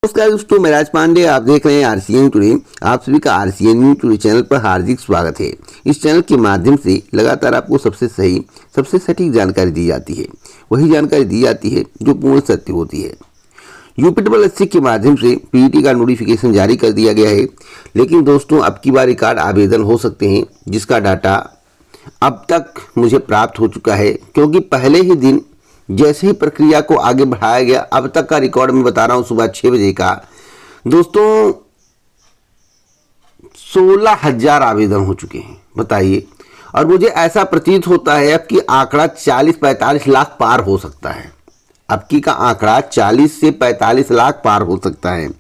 नमस्कार दोस्तों, मैं राज पांडे। आप देख रहे हैं आरसीएन टुडे। आप सभी का आरसीएन न्यूज़ टुडे चैनल पर हार्दिक स्वागत है। इस चैनल के माध्यम से लगातार आपको सबसे सही, सबसे सटीक जानकारी दी जाती है। वही जानकारी दी जाती है जो पूर्ण सत्य होती है। यूपी के माध्यम से पीईटी का नोटिफिकेशन जारी कर दिया गया है, लेकिन दोस्तों अब की बार रिकॉर्ड आवेदन हो सकते हैं, जिसका डाटा अब तक मुझे प्राप्त हो चुका है। क्योंकि पहले ही दिन जैसे ही प्रक्रिया को आगे बढ़ाया गया, अब तक का रिकॉर्ड मैं बता रहा हूं सुबह 6 बजे का, दोस्तों 16,000 आवेदन हो चुके हैं। बताइए। और मुझे ऐसा प्रतीत होता है अब कि आंकड़ा 40-45 लाख पार हो सकता है। अब की का आंकड़ा 40 से 45 लाख पार हो सकता है।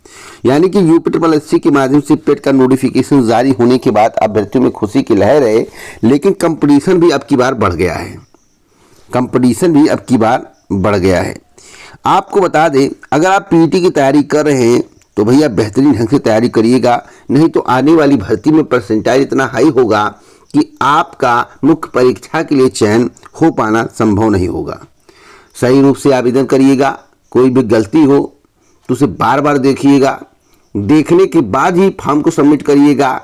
यानी कि यूपी के माध्यम से पेट का नोटिफिकेशन जारी होने के बाद अभ्यर्थियों में खुशी की लहर है, लेकिन कंपटीशन भी अब की बार बढ़ गया है। कंपटीशन भी अब की बार बढ़ गया है। आपको बता दें, अगर आप पीईटी की तैयारी कर रहे हैं तो भैया बेहतरीन ढंग से तैयारी करिएगा, नहीं तो आने वाली भर्ती में परसेंटाइल इतना हाई होगा कि आपका मुख्य परीक्षा के लिए चयन हो पाना संभव नहीं होगा। सही रूप से आवेदन करिएगा। कोई भी गलती हो तो उसे बार बार देखिएगा। देखने के बाद ही फॉर्म को सबमिट करिएगा।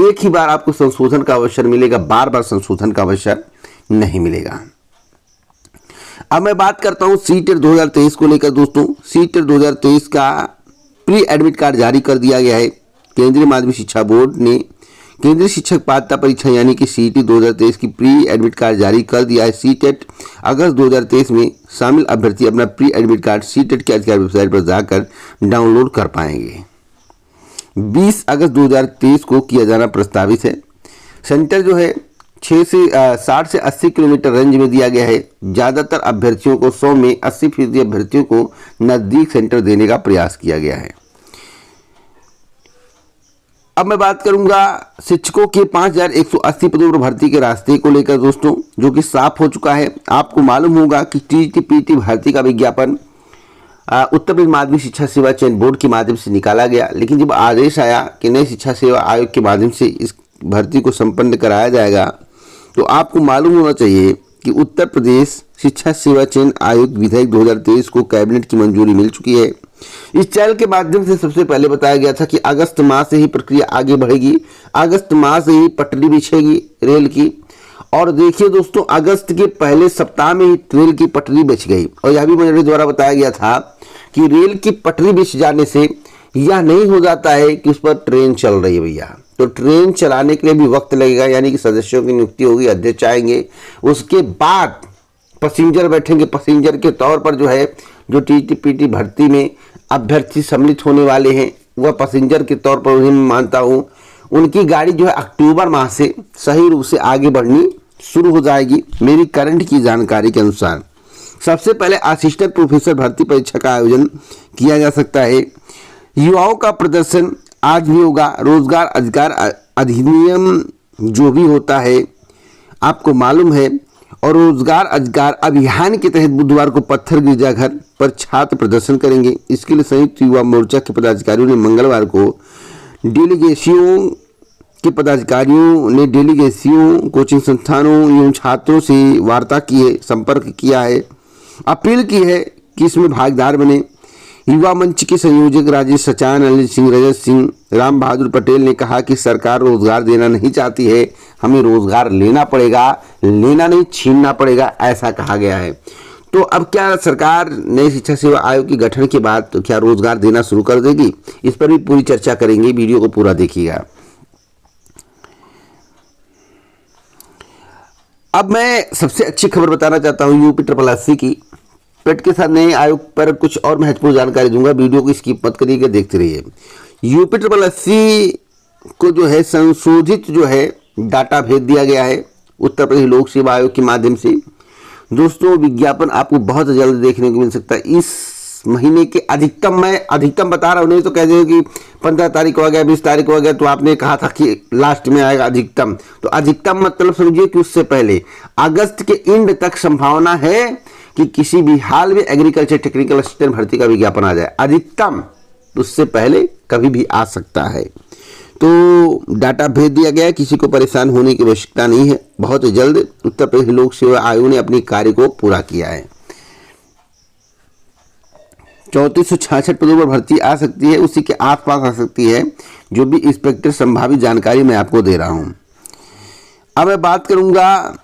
एक ही बार आपको संशोधन का अवसर मिलेगा, बार बार संशोधन का अवसर नहीं मिलेगा। अब मैं बात करता हूं सीटेट 2023 को लेकर। दोस्तों सीटेट 2023 का प्री एडमिट कार्ड जारी कर दिया गया है। केंद्रीय माध्यमिक शिक्षा बोर्ड ने केंद्रीय शिक्षक पात्रता परीक्षा यानी कि सीईटी 2023 की प्री एडमिट कार्ड जारी कर दिया है। सीटेट अगस्त 2023 में शामिल अभ्यर्थी अपना प्री एडमिट कार्ड सीटेट के अधिकारिक वेबसाइट पर जाकर डाउनलोड कर पाएंगे। 20 अगस्त 2023 को किया जाना प्रस्तावित है। सेंटर जो है 60 से 80 किलोमीटर रेंज में दिया गया है। ज़्यादातर अभ्यर्थियों को 100 में 80% अभ्यर्थियों को नज़दीक सेंटर देने का प्रयास किया गया है। अब मैं बात करूंगा शिक्षकों के 5,180 पदों पर भर्ती के रास्ते को लेकर दोस्तों, जो कि साफ हो चुका है। आपको मालूम होगा कि टीटीपीटी भर्ती का विज्ञापन उत्तर प्रदेश माध्यमिक शिक्षा सेवा चयन बोर्ड के माध्यम से निकाला गया, लेकिन जब आदेश आया कि नई शिक्षा सेवा आयोग के माध्यम से इस भर्ती को संपन्न कराया जाएगा, तो आपको मालूम होना चाहिए कि उत्तर प्रदेश शिक्षा सेवा चयन आयोग विधेयक 2023 को कैबिनेट की मंजूरी मिल चुकी है। इस चैनल के माध्यम से सबसे पहले बताया गया था कि अगस्त माह से ही प्रक्रिया आगे बढ़ेगी, अगस्त माह से ही पटरी बिछेगी रेल की। और देखिए दोस्तों, अगस्त के पहले सप्ताह में ही रेल की पटरी बिछ गई। और यह भी मेरे द्वारा बताया गया था कि रेल की पटरी बिछ जाने से यह नहीं हो जाता है कि उस पर ट्रेन चल रही है भैया, तो ट्रेन चलाने के लिए भी वक्त लगेगा। यानी कि सदस्यों की नियुक्ति होगी, अध्यक्ष आएंगे, उसके बाद पैसेंजर बैठेंगे। पैसेंजर के तौर पर जो है जो टीटीपीटी भर्ती में अभ्यर्थी सम्मिलित होने वाले हैं, वह पैसेंजर के तौर पर उन्हें मानता हूँ, उनकी गाड़ी जो है अक्टूबर माह से सही रूप से आगे बढ़नी शुरू हो जाएगी। मेरी करंट की जानकारी के अनुसार सबसे पहले असिस्टेंट प्रोफेसर भर्ती परीक्षा का आयोजन किया जा सकता है। युवाओं का प्रदर्शन आज भी होगा। रोजगार अधिकार अधिनियम जो भी होता है आपको मालूम है, और रोजगार अधिकार अभियान के तहत बुधवार को पत्थर गिरजाघर पर छात्र प्रदर्शन करेंगे। इसके लिए संयुक्त युवा मोर्चा के पदाधिकारियों ने मंगलवार को डेलीगेशियों कोचिंग संस्थानों एवं छात्रों से वार्ता की है, संपर्क किया है, अपील की है कि इसमें भागीदार बने। युवा मंच के संयोजक राजेश सचान, अनिल सिंह, रजत सिंह, राम बहादुर पटेल ने कहा कि सरकार रोजगार देना नहीं चाहती है, हमें रोजगार लेना पड़ेगा, लेना नहीं छीनना पड़ेगा, ऐसा कहा गया है। तो अब क्या सरकार नई शिक्षा सेवा आयोग के गठन के बाद तो क्या रोजगार देना शुरू कर देगी? इस पर भी पूरी चर्चा करेंगे, वीडियो को पूरा देखिएगा। अब मैं सबसे अच्छी खबर बताना चाहता हूँ यूपी की पेट के साथ नए आयोग पर कुछ और महत्वपूर्ण जानकारी दूंगा। वीडियो को स्किप मत करिएगा, देखते रहिए। यूपी को जो है संशोधित जो है डाटा भेज दिया गया है उत्तर प्रदेश लोक सेवा आयोग के माध्यम से। दोस्तों विज्ञापन आपको बहुत जल्द देखने को मिल सकता है। इस महीने के अधिकतम, मैं अधिकतम बता रहा हूँ, नहीं तो कह दे कि 15 तारीख को आ गया, 20 तारीख को आ गया, तो आपने कहा था कि लास्ट में आएगा अधिकतम। तो अधिकतम मतलब समझिए कि उससे पहले अगस्त के एंड तक संभावना है कि किसी भी हाल में एग्रीकल्चर टेक्निकल असिस्टेंट भर्ती का विज्ञापन आ जाए। अधिकतम उससे पहले कभी भी आ सकता है। तो डाटा भेज दिया गया है, किसी को परेशान होने की आवश्यकता नहीं है। बहुत जल्द उत्तर प्रदेश लोक सेवा आयोग ने अपनी कार्य को पूरा किया है। 3466 पदों पर भर्ती आ सकती है, उसी के आसपास आ सकती है, जो भी इंस्पेक्टर संभावित जानकारी मैं आपको दे रहा हूं। अब मैं बात करूंगा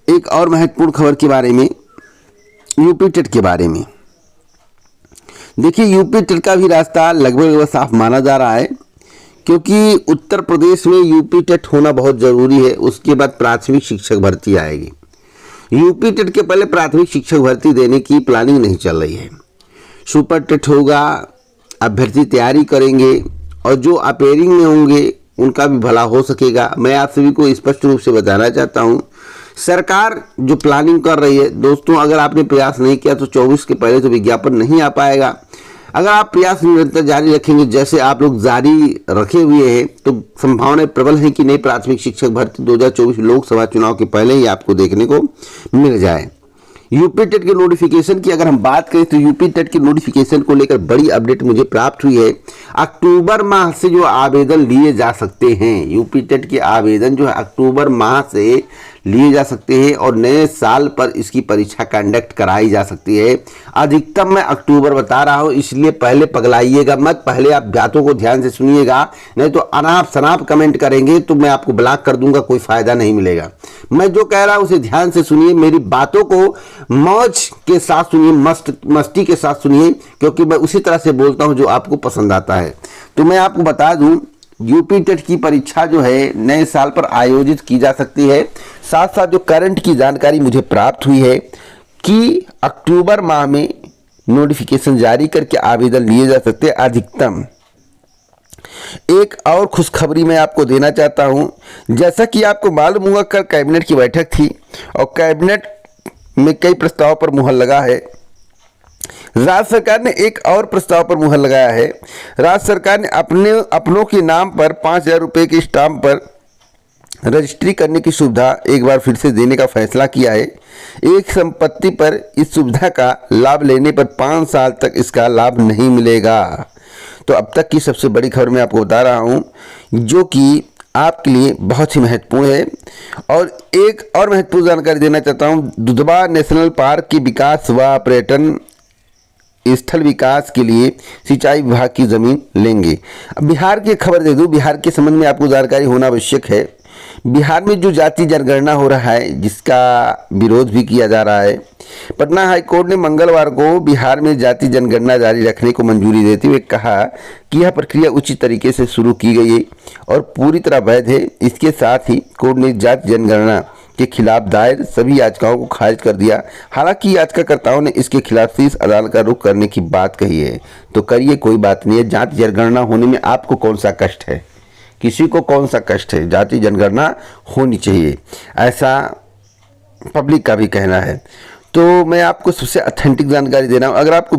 एक और महत्वपूर्ण खबर के बारे में, यूपी टेट के बारे में। देखिए, यूपी टेट का भी रास्ता लगभग साफ माना जा रहा है, क्योंकि उत्तर प्रदेश में यूपी टेट होना बहुत ज़रूरी है। उसके बाद प्राथमिक शिक्षक भर्ती आएगी। यूपी टेट के पहले प्राथमिक शिक्षक भर्ती देने की प्लानिंग नहीं चल रही है। सुपर टेट होगा, अभ्यर्थी तैयारी करेंगे और जो अपेयरिंग में होंगे उनका भी भला हो सकेगा। मैं आप सभी को स्पष्ट रूप से बताना चाहता हूं, सरकार जो प्लानिंग कर रही है दोस्तों, अगर आपने प्रयास नहीं किया तो 24 के पहले तो विज्ञापन नहीं आ पाएगा। अगर आप प्रयास निरंतर जारी रखेंगे, जैसे आप लोग जारी रखे हुए हैं, तो संभावना प्रबल है कि नई प्राथमिक शिक्षक भर्ती 2024 लोकसभा चुनाव के पहले ही आपको देखने को मिल जाए। यूपी टेट के नोटिफिकेशन की अगर हम बात करें तो यूपी टेट के नोटिफिकेशन को लेकर बड़ी अपडेट मुझे प्राप्त हुई है। अक्टूबर माह से जो आवेदन लिए जा सकते हैं, यूपी टेट के आवेदन जो है अक्टूबर माह से लिए जा सकते हैं और नए साल पर इसकी परीक्षा कंडक्ट कराई जा सकती है। अधिकतम मैं अक्टूबर बता रहा हूं, इसलिए पहले पगलाइएगा मत, पहले आप बातों को ध्यान से सुनिएगा, नहीं तो अनाप शनाप कमेंट करेंगे तो मैं आपको ब्लॉक कर दूंगा, कोई फायदा नहीं मिलेगा। मैं जो कह रहा हूं उसे ध्यान से सुनिए, मेरी बातों को मौज के साथ सुनिए, मस्ती के साथ सुनिए, क्योंकि मैं उसी तरह से बोलता हूं जो आपको पसंद आता है। तो मैं आपको बता दूं, यूपी टेट की परीक्षा जो है नए साल पर आयोजित की जा सकती है। साथ साथ जो करंट की जानकारी मुझे प्राप्त हुई है कि अक्टूबर माह में नोटिफिकेशन जारी करके आवेदन लिए जा सकते हैं अधिकतम। एक और खुशखबरी मैं आपको देना चाहता हूं, जैसा कि आपको मालूम होगा कल कैबिनेट की बैठक थी और कैबिनेट में कई प्रस्ताव पर मुहर लगा है। राज्य सरकार ने एक और प्रस्ताव पर मुहर लगाया है। राज्य सरकार ने अपनों के नाम पर 5,000 रुपये के स्टाम्प पर रजिस्ट्री करने की सुविधा एक बार फिर से देने का फैसला किया है। एक संपत्ति पर इस सुविधा का लाभ लेने पर 5 साल तक इसका लाभ नहीं मिलेगा। तो अब तक की सबसे बड़ी खबर मैं आपको बता रहा हूं, जो कि आपके लिए बहुत ही महत्वपूर्ण है। और एक और महत्वपूर्ण जानकारी देना चाहता हूं, दुधवा नेशनल पार्क के विकास व पर्यटन स्थल विकास के लिए सिंचाई विभाग की जमीन लेंगे। अब बिहार की खबर दे दूं, बिहार के संबंध में आपको जानकारी होना आवश्यक है। बिहार में जो जाति जनगणना हो रहा है, जिसका विरोध भी किया जा रहा है, पटना हाईकोर्ट ने मंगलवार को बिहार में जाति जनगणना जारी रखने को मंजूरी देते हुए कहा कि यह प्रक्रिया उचित तरीके से शुरू की गई है और पूरी तरह वैध है। इसके साथ ही कोर्ट ने जाति जनगणना के खिलाफ दायर सभी याचिकाओं को खारिज कर दिया। हालांकि याचिकाकर्ताओं ने इसके खिलाफ शीर्ष अदालत का रुख करने की बात कही है। तो करिए, कोई बात नहीं है। जाति जनगणना होने में आपको कौन सा कष्ट है? किसी को कौन सा कष्ट है? जाति जनगणना होनी चाहिए, ऐसा पब्लिक का भी कहना है। तो मैं आपको सबसे ऑथेंटिक जानकारी दे रहा हूँ। अगर आपको